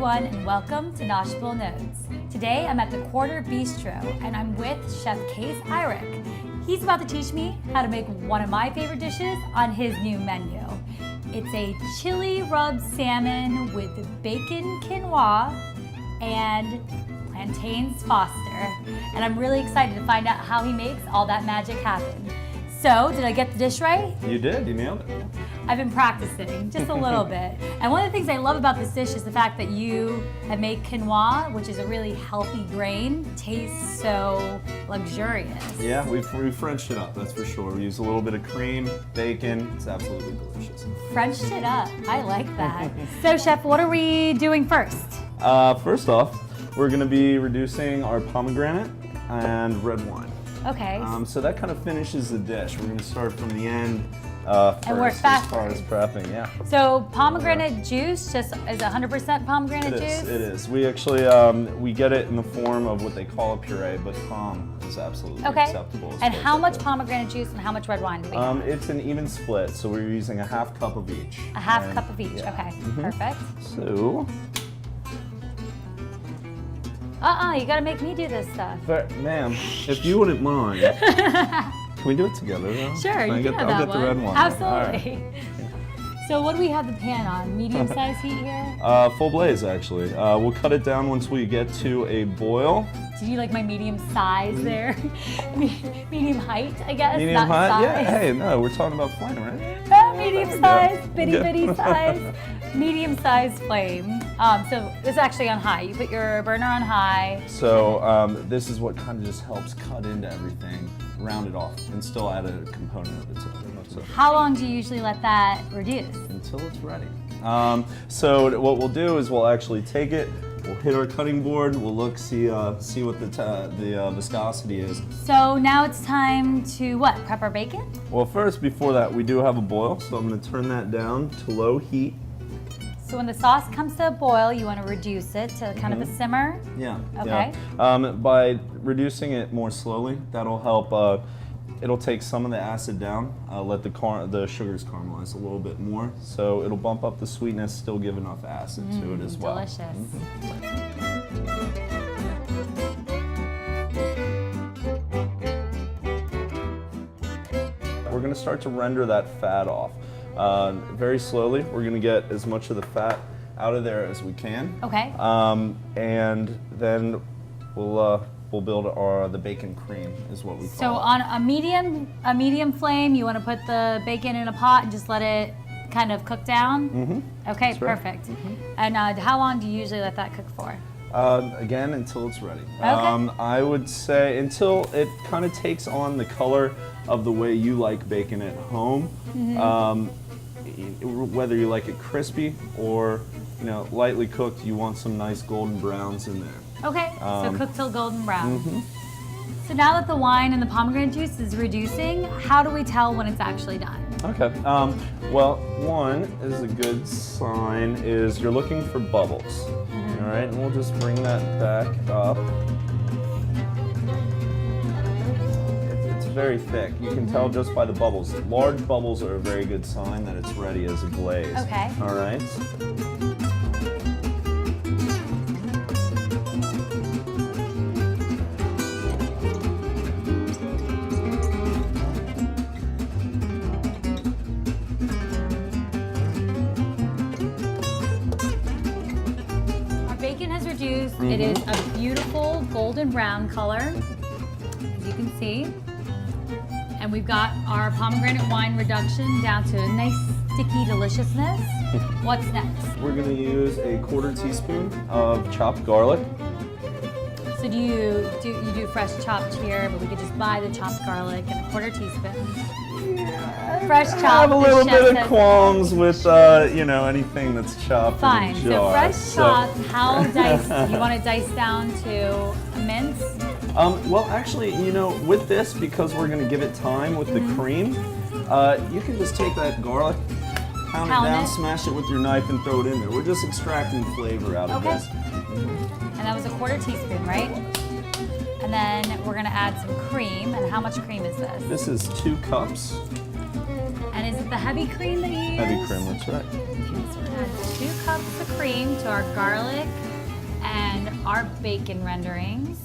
everyone, and welcome to Noshville Notes. Today I'm at the Quarter Bistro, and I'm with Chef Case Irick. He's about to teach me how to make one of my favorite dishes on his new menu. It's a chili rub salmon with bacon quinoa and plantains Foster. And I'm really excited to find out how he makes all that magic happen. So, did I get the dish right? You did, you nailed it. I've been practicing just a little bit. And one of the things I love about this dish is the fact that you have made quinoa, which is a really healthy grain, taste so luxurious. Yeah, we Frenched it up, that's for sure. We use a little bit of cream, bacon, it's absolutely delicious. Frenched it up, I like that. So Chef, what are we doing first? First off, we're gonna be reducing our pomegranate and red wine. Okay. So that kind of finishes the dish. We're gonna start from the end and work first backwards. as far as prepping, yeah. So pomegranate juice just is 100% pomegranate juice? It is. We actually, we get it in the form of what they call a puree, but pom is absolutely acceptable. And how much pomegranate juice and how much red wine do we have? It's an even split, so we're using a half cup of each. A half cup of each, yeah. okay, perfect. So, you gotta make me do this stuff. but ma'am, if you wouldn't mind, can we do it together though? Sure, you can have I'll that get the red one. Absolutely. So what do we have the pan on? Medium size heat here? Full blaze actually. We'll cut it down once we get to a boil. Did you like my medium size there? Medium height, I guess, Medium not hot? size. Yeah, hey, no, we're talking about flame, right? Medium There we size, go. bitty size, medium size flame. So this is actually on high. You put your burner on high. So this is what kind of just helps cut into everything, round it off, and still add a component of it to it. So, How long do you usually let that reduce? until it's ready. So what we'll do is we'll actually take it, we'll hit our cutting board, we'll look, see what the viscosity is. So now it's time to what? Prep our bacon? Well, first, before that, we do have a boil, so I'm going to turn that down to low heat. So when the sauce comes to a boil, you want to reduce it to kind of a simmer? Yeah. Okay. Yeah. By reducing it more slowly, that'll help. It'll take some of the acid down, let the sugars caramelize a little bit more, so it'll bump up the sweetness, still give enough acid to it as well. Delicious. We're going to start to render that fat off. Very slowly, we're going to get as much of the fat out of there as we can. Okay. And then we'll build the bacon cream is what we call it. So on a medium flame, you want to put the bacon in a pot and just let it kind of cook down? Mm-hmm. Okay, That's right. perfect. And how long do you usually let that cook for? Again, until it's ready. Okay. I would say until it kind of takes on the color of the way you like bacon at home. Whether you like it crispy or lightly cooked, you want some nice golden browns in there. Okay, so cook till golden brown. So now that the wine and the pomegranate juice is reducing, how do we tell when it's actually done? Okay. Well, one is a good sign is you're looking for bubbles. All right, and we'll just bring that back up. It's very thick. You can tell just by the bubbles. Large bubbles are a very good sign that it's ready as a glaze. Okay. All right. Bacon has reduced. It is a beautiful golden brown color, as you can see. And we've got our pomegranate wine reduction down to a nice sticky deliciousness. What's next? We're going to use a 1/4 teaspoon of chopped garlic. So do you do fresh chopped here, but we could just buy the chopped garlic and a 1/4 teaspoon. Fresh chopped. I have a the little chef bit of says- qualms with anything that's chopped Fine. in a So jar. fresh chopped. How diced? You want it diced down to a mince? Well, actually, with this, because we're going to give it time with the cream, you can just take that garlic, pound it down, smash it with your knife, and throw it in there. We're just extracting flavor out of this. And that was a 1/4 teaspoon, right? And then we're gonna add some cream. And how much cream is this? This is 2 cups. And And is it the heavy cream that you use? Heavy cream, that's right. Okay, so we're gonna add 2 cups of cream to our garlic and our bacon renderings.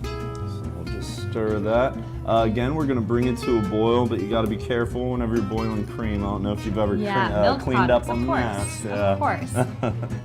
So we'll just stir that. Again, we're going to bring it to a boil, but you got to be careful whenever you're boiling cream. I don't know if you've ever milk cleaned products, up a mess. Of course.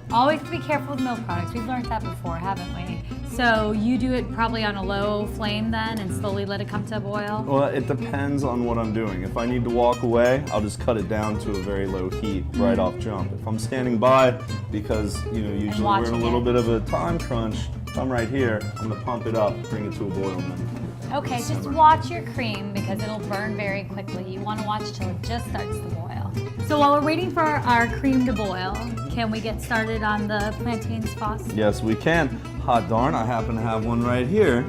Always be careful with milk products. We've learned that before, haven't we? So you do it probably on a low flame then and slowly let it come to a boil? Well, it depends on what I'm doing. If I need to walk away, I'll just cut it down to a very low heat right off jump. If I'm standing by, because usually we're in a little bit of a time crunch, if I'm right here, I'm going to pump it up, bring it to a boil, and then okay, just watch your cream because it'll burn very quickly. You want to watch till it just starts to boil. So while we're waiting for our cream to boil, can we get started on the plantain sauce? Yes, we can. Hot darn, I happen to have one right here.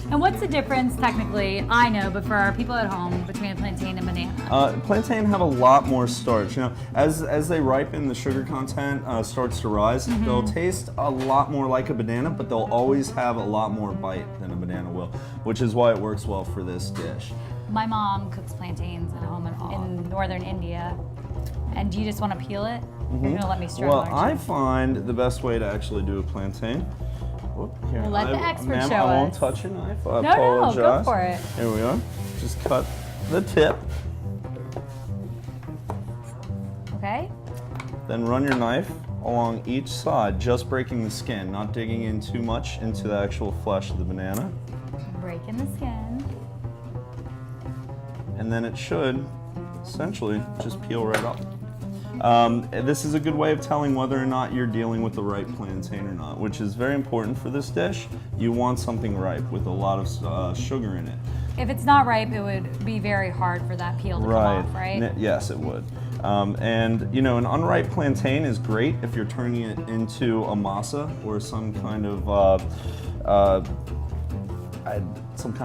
And what's the difference technically, I know, but for our people at home, between a plantain and banana? Plantain have a lot more starch. As they ripen, the sugar content starts to rise. They'll taste a lot more like a banana, but they'll always have a lot more bite than a banana will, which is why it works well for this dish. My mom cooks plantains at home in northern India. And do you just want to peel it? You're going to let me stir it, Well, aren't you? I find the best way to actually do a plantain. Whoop, here. Well, let the expert ma'am, show I won't us. touch your knife. I No, apologize. go for it. Here we are. Just cut the tip. Okay. Then run your knife along each side, just breaking the skin, not digging in too much into the actual flesh of the banana. Breaking the skin. And then it should essentially just peel right off. This is a good way of telling whether or not you're dealing with the right plantain or not, which is very important for this dish. You want something ripe with a lot of sugar in it. If it's not ripe, it would be very hard for that peel to come off, right? Yes, it would. And an unripe plantain is great if you're turning it into a masa or some kind of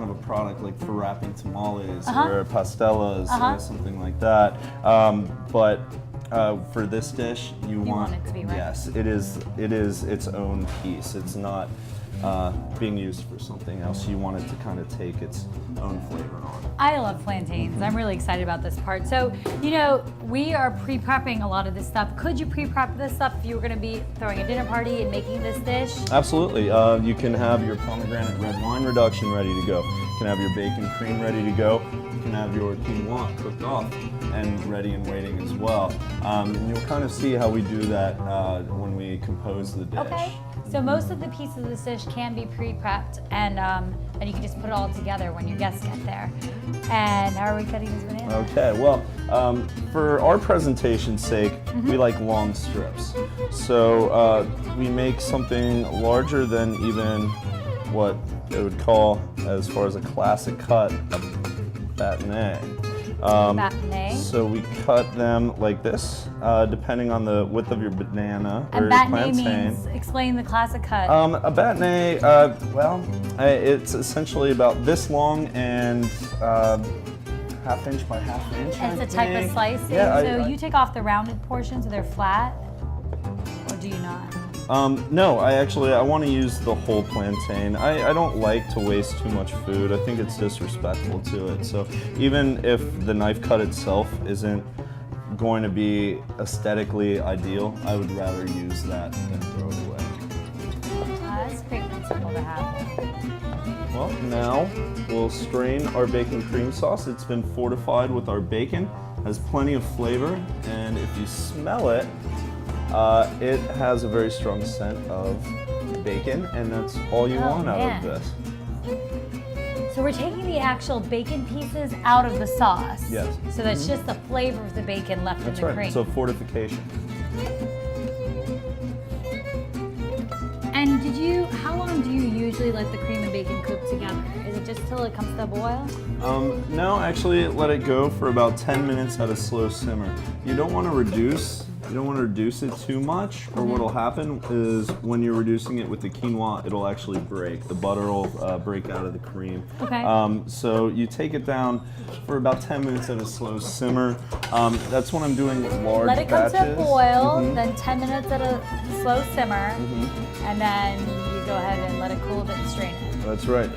a product like for wrapping tamales or pastellas or something like that. But for this dish, you want it to be ripe. Yes, it is its own piece. It's not being used for something else. You want it to kind of take its own flavor on. I love plantains. I'm really excited about this part. So, we are pre-prepping a lot of this stuff. Could you pre-prep this stuff if you were going to be throwing a dinner party and making this dish? Absolutely. You can have your pomegranate red wine reduction ready to go. You can have your bacon cream ready to go. You can have your quinoa cooked off and ready and waiting as well. And you'll kind of see how we do that when we compose the dish. Okay. So most of the pieces of this dish can be pre-prepped, and you can just put it all together when your guests get there. And how are we cutting these bananas? Okay, well, for our presentation's sake, we like long strips. So we make something larger than even what they would call, as far as a classic cut, a bâtonnet. Bâtonnet. So we cut them like this, depending on the width of your banana or And your bâtonnet plantain. means, explain the classic cut. A bâtonnet, it's essentially about this long and half inch by half inch. It's a type of slicing. Yeah, so you take off the rounded portions so they're flat, or do you not? No, I want to use the whole plantain. I don't like to waste too much food. I think it's disrespectful to it. So even if the knife cut itself isn't going to be aesthetically ideal, I would rather use that than throw it away. That's a great principle to have. Well, now we'll strain our bacon cream sauce. It's been fortified with our bacon, has plenty of flavor, and if you smell it, it has a very strong scent of bacon, and that's all you want out of this. So we're taking the actual bacon pieces out of the sauce. Yes. So that's just the flavor of the bacon left That's in the right. cream. So fortification. And how long do you usually let the cream and bacon cook together? Is it just till it comes to a boil? No, actually let it go for about 10 minutes at a slow simmer. You don't want to reduce it too much, or what'll happen is when you're reducing it with the quinoa, it'll actually break. The butter will break out of the cream. Okay. So you take it down for about 10 minutes at a slow simmer. That's when I'm doing large Let it come batches. to a boil, then 10 minutes at a slow simmer, and then you go ahead and let it cool a bit and strain it. That's right.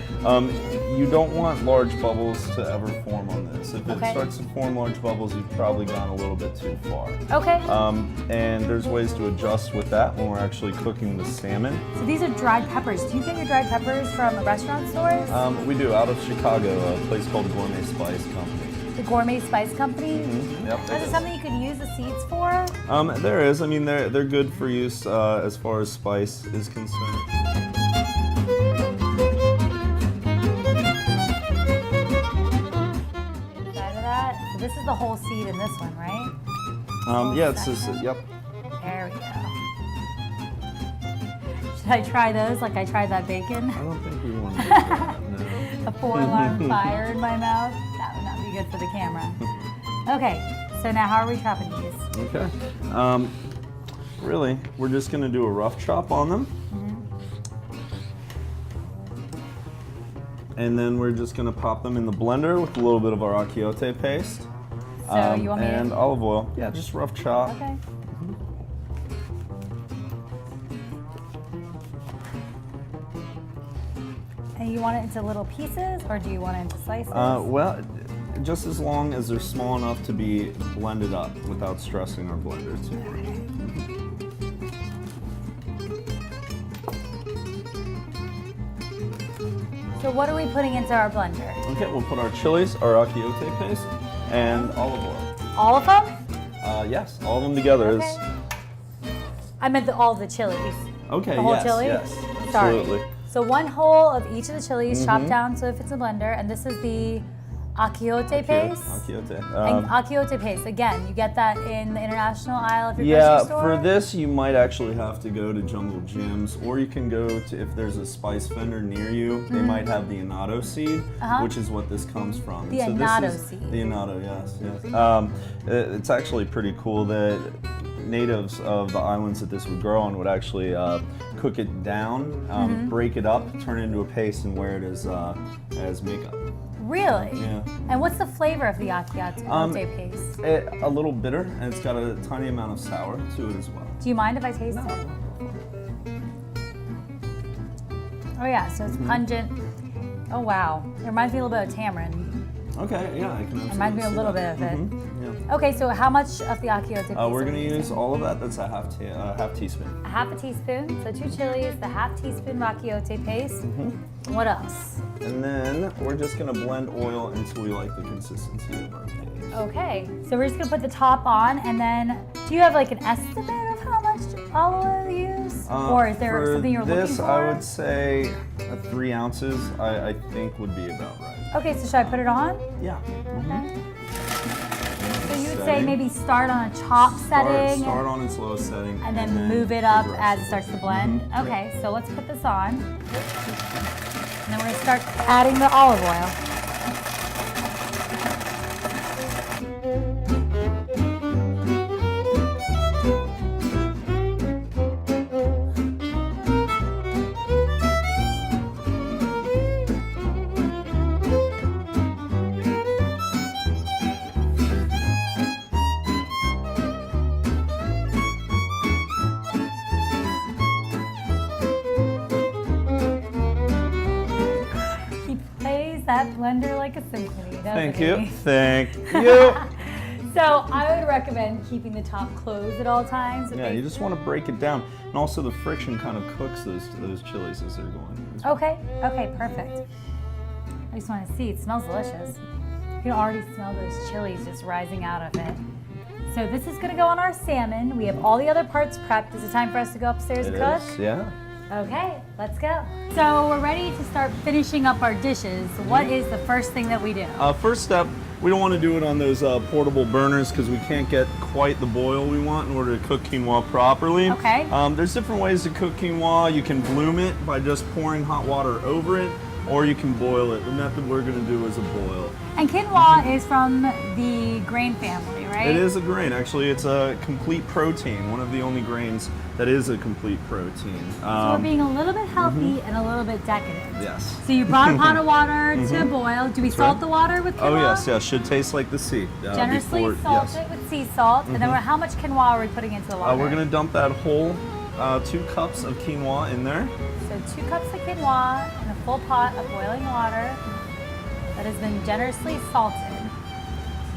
You don't want large bubbles to ever form on this. If it Okay. starts to form large bubbles, you've probably gone a little bit too far. Okay. And there's ways to adjust with that when we're actually cooking the salmon. So these are dried peppers. Do you get your dried peppers from restaurant stores? We do, out of Chicago, a place called Gourmet Spice Company. The Gourmet Spice Company? Yep. Is it something you could use the seeds for? There is. I mean, they're good for use as far as spice is concerned. So this is the whole seed in this one, right? Yeah, it's just, yep. There we go. Should I try those like I tried that bacon? I don't think we want to do that, no. A 4-alarm fire in my mouth? That would not be good for the camera. Okay, so now how are we chopping these? Okay. Really, we're just going to do a rough chop on them. And then we're just going to pop them in the blender with a little bit of our achiote paste. So you want me and to... olive oil. Yeah, just rough chop. Okay. And you want it into little pieces, or do you want it into slices? Well, just as long as they're small enough to be blended up without stressing our blender too much. So what are we putting into our blender? Okay, we'll put our chilies, our achiote paste, and olive oil. All of them? Yes, all of them together is. Okay. I meant all the chilies. Okay, The whole yes, chili? yes, Sorry. absolutely. So one whole of each of the chilies chopped down so if it's a blender, and this is the achiote paste. Achiote. And achiote paste, again, you get that in the international aisle of your Yeah, grocery store? for this you might actually have to go to Jungle Jim's, or you can go to, if there's a spice vendor near you, they might have the annatto seed, which is what this comes from. The so annatto this is seed. The annatto, yes. It's actually pretty cool that natives of the islands that this would grow on would actually cook it down, break it up, turn it into a paste, and wear it as makeup. Really? Yeah. And what's the flavor of the achiote paste? A little bitter, and it's got a tiny amount of sour to it as well. Do you mind if I taste it? Oh yeah, so it's pungent. Oh wow, it reminds me a little bit of tamarind. Okay, yeah, I can absolutely Reminds me a see little that. bit of it. Yeah. Okay, so how much of the achiote paste? We're are going we to use using? all of that. That's a half teaspoon. A half a teaspoon, so 2 chilies, the half teaspoon of achiote paste. What else? And then we're just going to blend oil until we like the consistency of our paste. Okay, so we're just gonna put the top on, and then do you have like an estimate of how much olive oil you use? Or is there something you're looking this, for? I would say 3 ounces, I think would be about right. Okay, so should I put it on? Yeah. Okay. So you would say Setting. maybe start on a chop setting Start on its lowest setting. and then move it up progress. as it starts to blend. Okay, so let's put this on. And then we're gonna start adding the olive oil. He plays that blender like a symphony, doesn't Thank he? you. Thank you. So I would recommend keeping the top closed at all times. Yeah, you just want to break it down. And also the friction kind of cooks those chilies as they're going. as well. Okay, perfect. I just want to see, it smells delicious. You can already smell those chilies just rising out of it. So this is gonna go on our salmon. We have all the other parts prepped. Is it time for us to go upstairs It and cook? is, yeah. Okay, let's go. So we're ready to start finishing up our dishes. What is the first thing that we do? First step, we don't want to do it on those portable burners because we can't get quite the boil we want in order to cook quinoa properly. Okay. There's different ways to cook quinoa. You can bloom it by just pouring hot water over it, or you can boil it. The method we're going to do is a boil. And quinoa is from the grain family, right? It is a grain. Actually, it's a complete protein, one of the only grains that is a complete protein. So we're being a little bit healthy and a little bit decadent. Yes. So you brought a pot of water to boil. Do we salt right. the water with quinoa? Oh, yes. Should taste like the sea. Generously before- salt yes. it with sea salt. And then how much quinoa are we putting into the water? We're going to dump that whole 2 cups of quinoa in there. So 2 cups of quinoa and a full pot of boiling water that has been generously salted.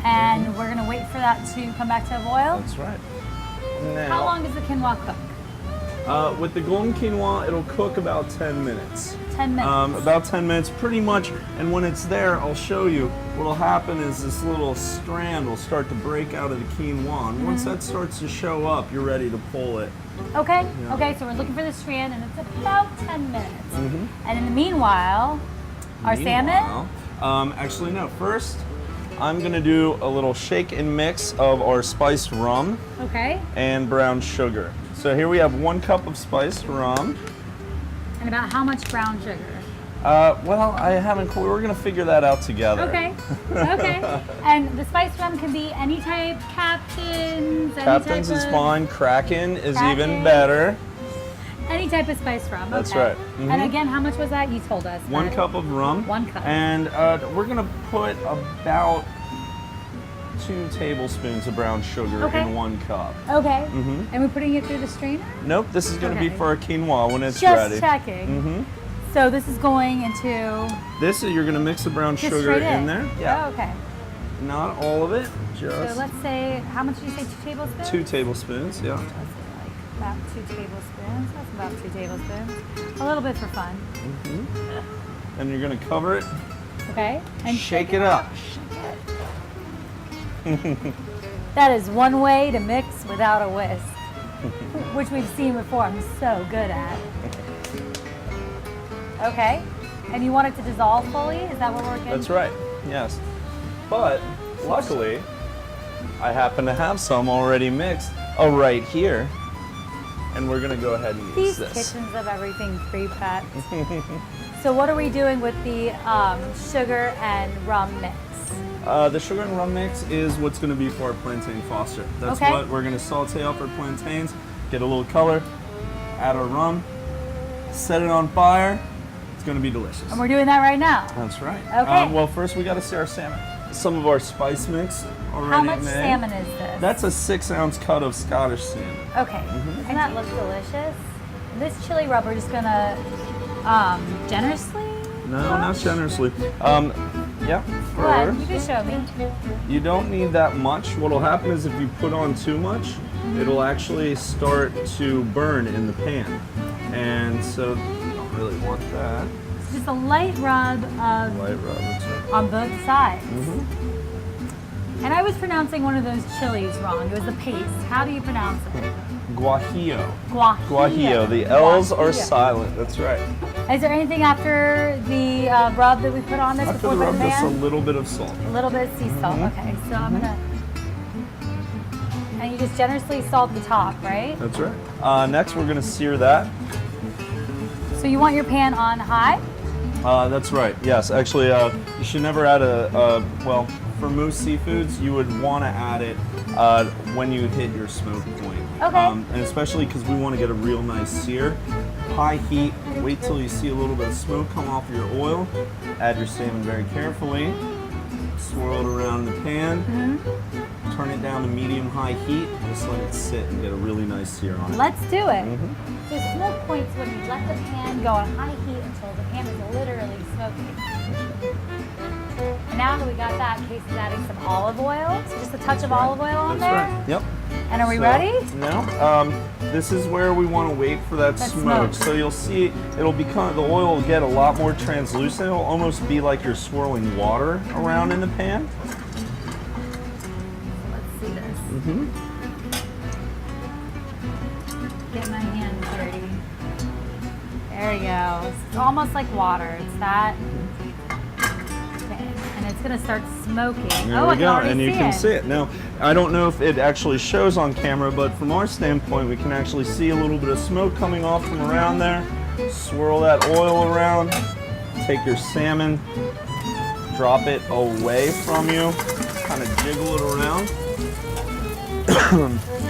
And we're gonna wait for that to come back to a boil. That's right. How long does the quinoa cook? With the golden quinoa, it'll cook about 10 minutes. 10 minutes. About 10 minutes, pretty much. And when it's there, I'll show you. What'll happen is this little strand will start to break out of the quinoa. And once that starts to show up, you're ready to pull it. Okay. Yeah. Okay. So we're looking for the strand, and it's about 10 minutes. And in the meanwhile, our salmon. Actually, no. First, I'm gonna do a little shake and mix of our spiced rum Okay. and brown sugar. So here we have 1 cup of spiced rum. And about how much brown sugar? Well, I haven't. We're gonna figure that out together. Okay. Okay. And the spiced rum can be any type. Captain's. Any Captain's type is of, fine. Kraken is Kraken. even better. Any type of spiced rum. That's okay. right. And again, how much was that? You told us. 1 cup of rum. 1 cup. And we're gonna put about 2 tablespoons of brown sugar Okay. in 1 cup. Okay. And we're putting it through the strainer? Nope, this is gonna be Okay. for our quinoa when it's Just ready. checking. So this is going into This is, you're gonna mix the brown just sugar straight in there. Yeah. Oh, okay. Not all of it, So just let's say, how much did you say? 2 tablespoons? 2 tablespoons, yeah. Let's say like about 2 tablespoons. That's about 2 tablespoons. A little bit for fun. And you're gonna cover it, Okay. And shake it up. that is one way to mix without a whisk, which we've seen before. I'm so good at. Okay. And you want it to dissolve fully? Is that what we're getting? That's right, yes. But luckily, I happen to have some already mixed right here. And we're gonna go ahead and use These this. kitchens of everything pre-packed. So what are we doing with the sugar and rum mix? The sugar and rum mix is what's gonna be for our plantain foster. That's Okay. what we're gonna saute up our plantains, get a little color, add our rum, set it on fire. It's gonna be delicious. And we're doing that right now. That's right. Okay. Well, first we gotta see our salmon. Some of our spice mix already How much made. salmon is this? That's a 6-ounce cut of Scottish salmon. Okay. Doesn't that look delicious? This chili rub, we're just gonna generously? No, not generously. Yeah, Go ahead, you first, can show me. you don't need that much. What'll happen is if you put on too much, it'll actually start to burn in the pan. And so you don't really want that. It's just a light rub of Light rub, that's right. on both sides. And I was pronouncing one of those chilies wrong. It was the paste. How do you pronounce it? Guajillo. Guajillo. Guajillo. The L's are Guajillo. silent, that's right. Is there anything after the rub that we put on this After before the we rub, put it just a in? little bit of salt. A little bit of sea salt. Okay, so I'm gonna. And you just generously salt the top, right? That's right. Next, we're gonna sear that. So you want your pan on high? That's right. Yes, actually, you should never add well, for most seafoods, you would want to add it when you hit your smoke point. Okay. And especially because we want to get a real nice sear. High heat, wait till you see a little bit of smoke come off your oil. Add your salmon very carefully. Swirl it around the pan. Turn it down to medium-high heat. Just let it sit and get a really nice sear on it. Let's do it. So smoke points when you let the pan go on high heat until the pan is literally smoking. And now that we got that, Casey's adding some olive oil. So just a touch of olive oil on That's there. right. Yep. And are we So, ready? No. This is where we want to wait for that That smoke. smoke. So you'll see it'll become, the oil will get a lot more translucent. It'll almost be like you're swirling water around in the pan. Let's see this. Get my hands dirty. There we go. It's almost like water. It's that. Okay. And it's gonna start smoking. There Oh, we I can go, already and you see can it. see it. Now, I don't know if it actually shows on camera, but from our standpoint, we can actually see a little bit of smoke coming off from around there. Swirl that oil around. Take your salmon, drop it away from you, kind of jiggle it around.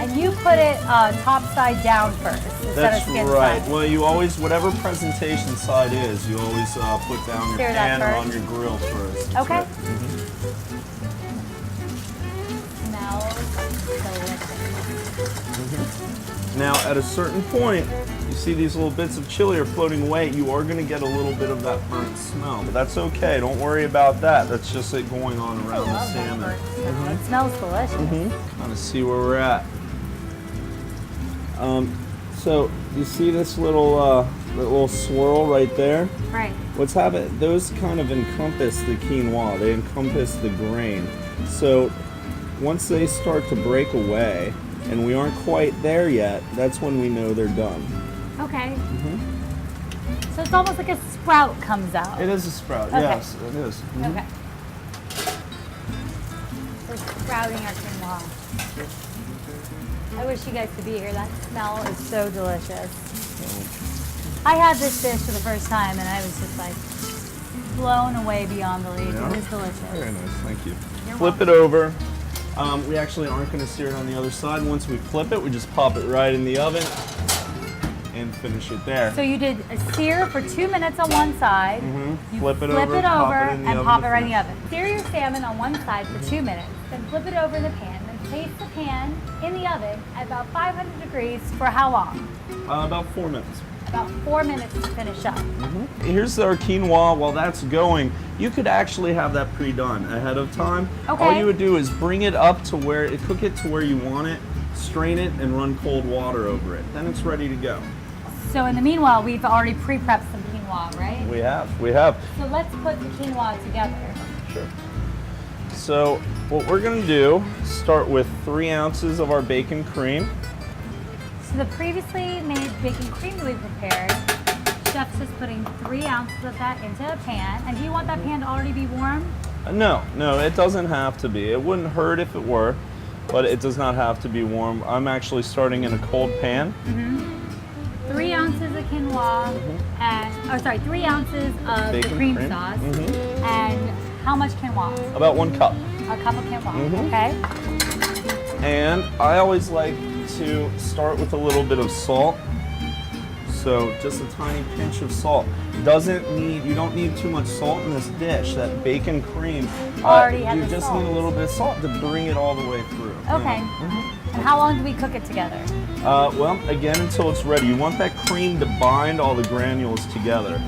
And you put it top side down first instead That's of skin right. side. Well, you always, whatever presentation side is, you always put down your Sear that pan or first. on your grill first. Okay. Right. Smells delicious. Now, at a certain point, you see these little bits of chili are floating away. You are going to get a little bit of that burnt smell, but that's okay. Don't worry about that. That's just it going on around the salmon. It smells delicious. Kind of see where we're at. So you see this little swirl right there? Right. What's happening? Those kind of encompass the quinoa. They encompass the grain. So once they start to break away, and we aren't quite there yet, that's when we know they're done. Okay. So it's almost like a sprout comes out. It is a sprout. Okay. Yes, it is. Okay. We're sprouting our quinoa. I wish you guys could be here. That smell is so delicious. I had this dish for the first time and I was just like blown away beyond belief. Yeah. It was delicious. Very nice, thank you. You're Flip welcome. it over. We actually aren't going to sear it on the other side. Once we flip it, we just pop it right in the oven and finish it there. So you did a sear for 2 minutes on one side. You Flip it flip over, it pop over, it in the and oven pop to it right in the finish. oven. Sear your salmon on one side for 2 minutes, then flip it over in the pan. Then place the pan in the oven at about 500 degrees for how long? About 4 minutes. About 4 minutes to finish up. Here's our quinoa. While that's going, you could actually have that pre-done ahead of time. Okay. All you would do is bring it up to cook it to where you want it, strain it, and run cold water over it. Then it's ready to go. So in the meanwhile, we've already pre-prepped some quinoa, right? We have. So let's put the quinoa together. Sure. So what we're gonna do, start with 3 ounces of our bacon cream. So the previously made bacon cream that we prepared, Chef's just putting 3 ounces of that into a pan. And do you want that pan to already be warm? No, it doesn't have to be. It wouldn't hurt if it were, but it does not have to be warm. I'm actually starting in a cold pan. 3 ounces of quinoa, and 3 ounces of the Bacon cream cream. sauce, and how much quinoa? About 1 cup. A cup of quinoa, okay? And I always like to start with a little bit of salt. So just a tiny pinch of salt. You don't need too much salt in this dish. That bacon cream, Already has you the just salt. need a little bit of salt to bring it all the way through. Okay. And how long do we cook it together? Well, again, until it's ready. You want that cream to bind all the granules together.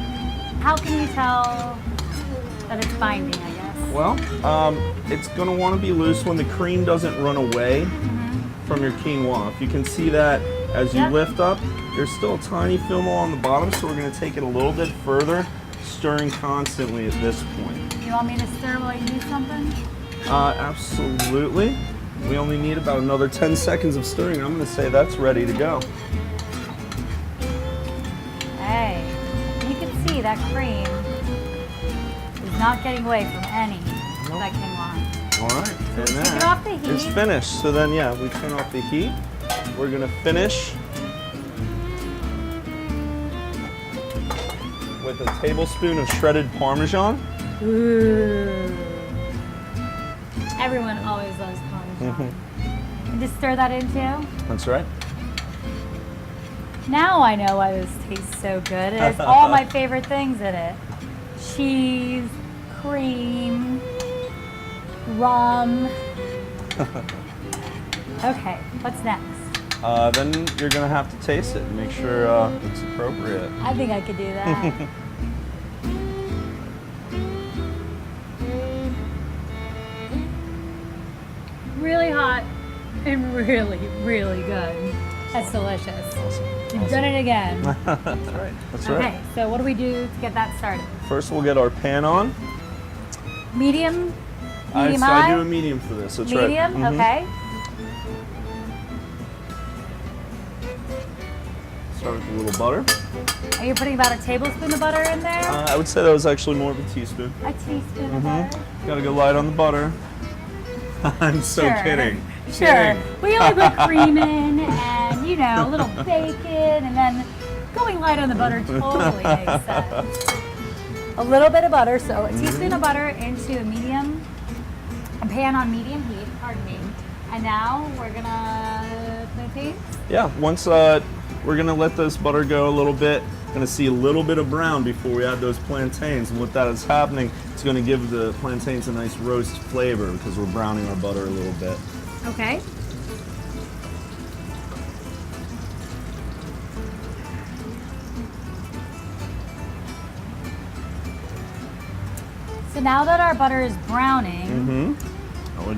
How can you tell that it's binding, I guess? Well, it's going to want to be loose when the cream doesn't run away from your quinoa. If you can see that as you Yep. lift up, there's still a tiny film on the bottom, so we're going to take it a little bit further, stirring constantly at this point. You want me to stir while you do something? Absolutely. We only need about another 10 seconds of stirring. I'm going to say that's ready to go. Hey, you can see that cream is not getting away from any of that quinoa. All right, and Take it that off the is heat. finished. So then, yeah, we turn off the heat. We're going to finish with a tablespoon of shredded Parmesan. Ooh. Everyone always loves Parmesan. And just stir that in too. That's right. Now I know why this tastes so good. It has all my favorite things in it. Cheese, cream, rum. Okay, what's next? Then you're going to have to taste it and make sure it's appropriate. I think I could do that. Really hot and really, really good. That's delicious. Awesome. You've done it again. That's right. That's right. Okay, so what do we do to get that started? First, we'll get our pan on. Medium? I Medium high? do a medium for this. That's Medium, right. okay. Start with a little butter. Are you putting about a tablespoon of butter in there? I would say that was actually more of a teaspoon. A teaspoon of butter? Gotta go light on the butter. I'm so Sure. kidding. Sure. Kidding. We only put cream in and, you know, a little bacon, and then going light on the butter totally makes sense. A little bit of butter, so a teaspoon of butter into a pan on medium heat, pardon me. And now we're gonna plantains. Yeah, once we're gonna let this butter go a little bit. Gonna see a little bit of brown before we add those plantains, and what that is happening, it's gonna give the plantains a nice roast flavor because we're browning our butter a little bit. Okay. So now that our butter is browning, nice.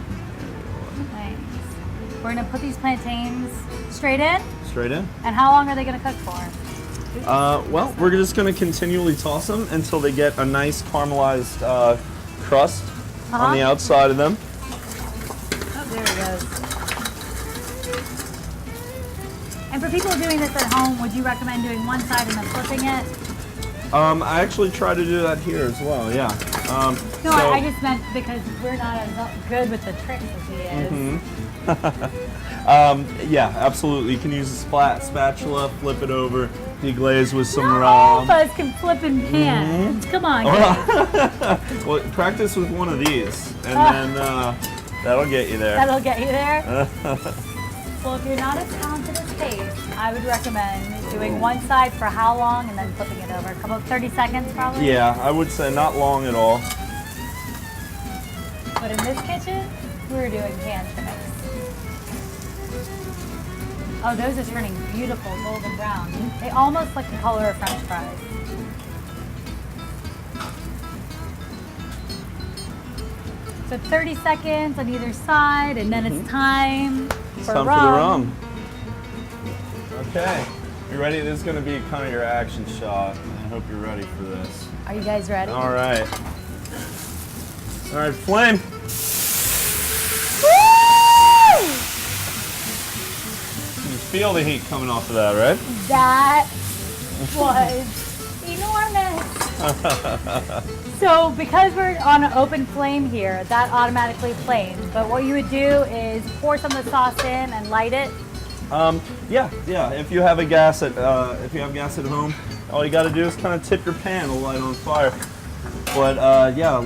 We're gonna put these plantains straight in. Straight in. And how long are they gonna cook for? Well, we're just going to continually toss them until they get a nice caramelized crust on the outside of them. Oh, there it goes. And for people doing this at home, would you recommend doing one side and then flipping it? I actually try to do that here as well, yeah. No, I just meant because we're not as good with the tricks as he is. Yeah, absolutely. You can use a spatula, flip it over, deglaze with some Not all rum. of us can flip in pans. Come on, guys. Well, practice with one of these, and then that'll get you there. That'll get you there? Well, if you're not as talented as Faith, I would recommend doing one side for how long and then flipping it over? A couple of 30 seconds probably? Yeah, I would say not long at all. But in this kitchen, we're doing pan tricks. Oh, those are turning beautiful golden brown. They almost look the color of French fries. So 30 seconds on either side, and then it's time for Time rum. for the rum. Okay, you ready? This is going to be kind of your action shot. I hope you're ready for this. Are you guys ready? All right. All right, flame. You feel the heat coming off of that, right? That was enormous. So because we're on an open flame here, that automatically flames. But what you would do is pour some of the sauce in and light it. Yeah. If you have gas at home, all you got to do is kind of tip your pan to light on fire. But yeah, a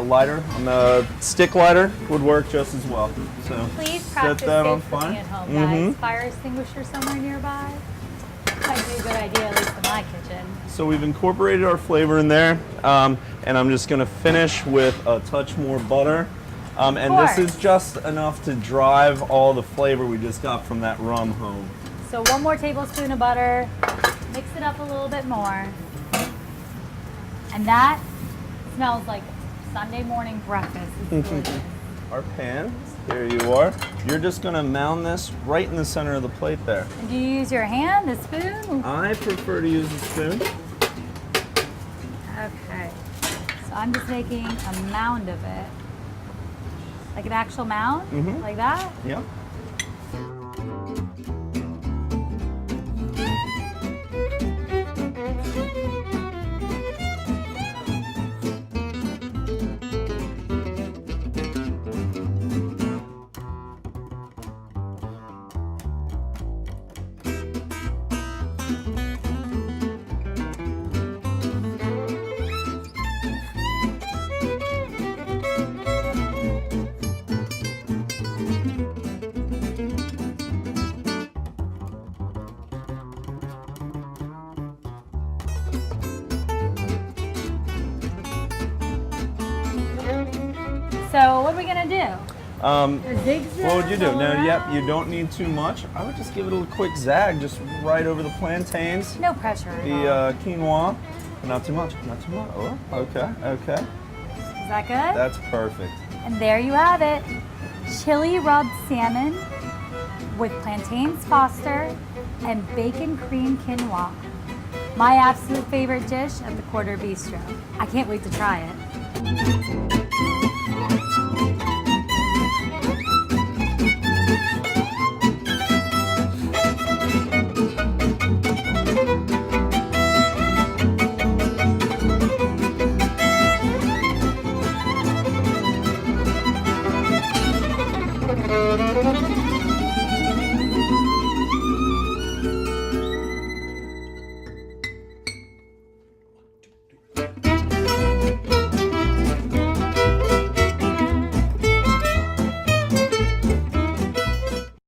lighter, a stick lighter would work just as well. So Please set practice that on cooking fire. at home, guys. Fire extinguisher somewhere nearby. Might be a good idea, at least in my kitchen. So we've incorporated our flavor in there, and I'm just going to finish with a touch more butter. And this is just enough to drive all the flavor we just got from that rum home. So 1 more tablespoon of butter, mix it up a little bit more. And that smells like Sunday morning breakfast. It's delicious. Our pan, here you are. You're just going to mound this right in the center of the plate there. And do you use your hand, the spoon? I prefer to use a spoon. Okay. So I'm just making a mound of it. Like an actual mound? Like that? Yep. So what are we gonna do? Zigzag What would you do? all No, yep, around? you don't need too much. I would just give it a quick zag, just right over the plantains, No pressure at all. the quinoa. Not too much, not too much. Oh, okay. Is that good? That's perfect. And there you have it. Chili rubbed salmon with plantains foster and bacon cream quinoa. My absolute favorite dish at the Quarter Bistro. I can't wait to try it.